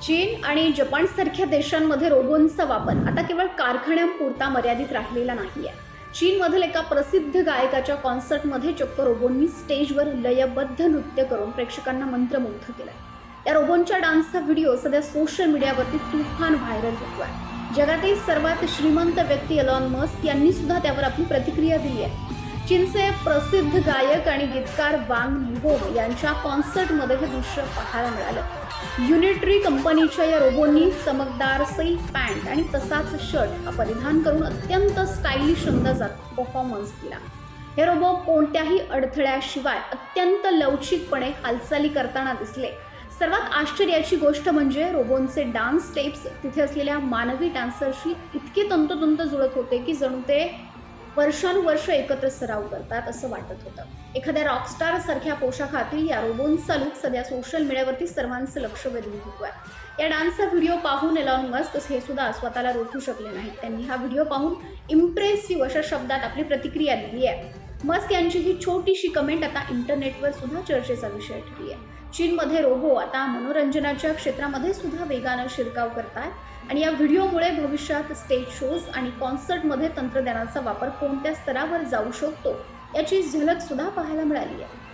चीन आणि जपानसारख्या देशांमध्ये रोबोंचा वापर आता केवळ कारखान्यांपुरता मर्यादित राहिलेला नाहीये. चीनमधील एका प्रसिद्ध गायकाच्या कॉन्सर्टमध्ये चक्क रोबोंनी स्टेजवर लयबद्ध नृत्य करून प्रेक्षकांना मंत्रमुग्ध केलंय. या रोबोंच्या डान्सचा व्हिडिओ सध्या सोशल मीडियावरती तुफान व्हायरल होतोय. जगातील सर्वात श्रीमंत व्यक्ती एलॉन मस्क यांनी सुद्धा त्यावर आपली प्रतिक्रिया दिली आहे. चीनचे प्रसिद्ध गायक आणि गीतकार वांग लिहो यांच्या कॉन्सर्टमध्ये हे दृश्य पाहायला मिळालं. युनिट्री कंपनीच्या या रोबोंनी चमकदार सिल्क पॅन्ट आणि तसाच शर्ट परिधान करून अत्यंत स्टायलिश अंदाजात परफॉर्मन्स दिला. हे रोबो कोणत्याही अडथळ्याशिवाय अत्यंत लवचिकपणे हालचाली करताना दिसले. सर्वात आश्चर्याची गोष्ट म्हणजे रोबोंचे डान्स स्टेप्स तिथे असलेल्या मानवी डान्सरशी इतके तंतोतंत जुळत होते की जणू ते वर्षानुवर्ष एकत्र सराव करतात असं वाटत होतं. एखाद्या रॉकस्टार सारख्या पोशाखातील या रोबोंचा लुक सध्या सोशल मीडियावरती सर्वांचं लक्ष वेधून घेतोय. या डान्सचा व्हिडिओ पाहून एलॉन मस्क हे सुद्धा स्वतःला रोखू शकले नाहीत. त्यांनी हा व्हिडिओ पाहून इम्प्रेसिव्ह अशा शब्दात आपली प्रतिक्रिया दिली आहे. मस्क यांची ही छोटीशी कमेंट आता इंटरनेटवर सुद्धा चर्चेचा विषय ठरली आहे. चीनमध्ये रोबो आता मनोरंजनाच्या क्षेत्रामध्ये सुद्धा वेगानं शिरकाव करतात आणि या व्हिडिओमुळे भविष्यात स्टेज शोज आणि कॉन्सर्टमध्ये तंत्रज्ञानाचा वापर कोणत्या स्तरावर जाऊ शकतो याची झलक सुद्धा पाहायला मिळाली आहे.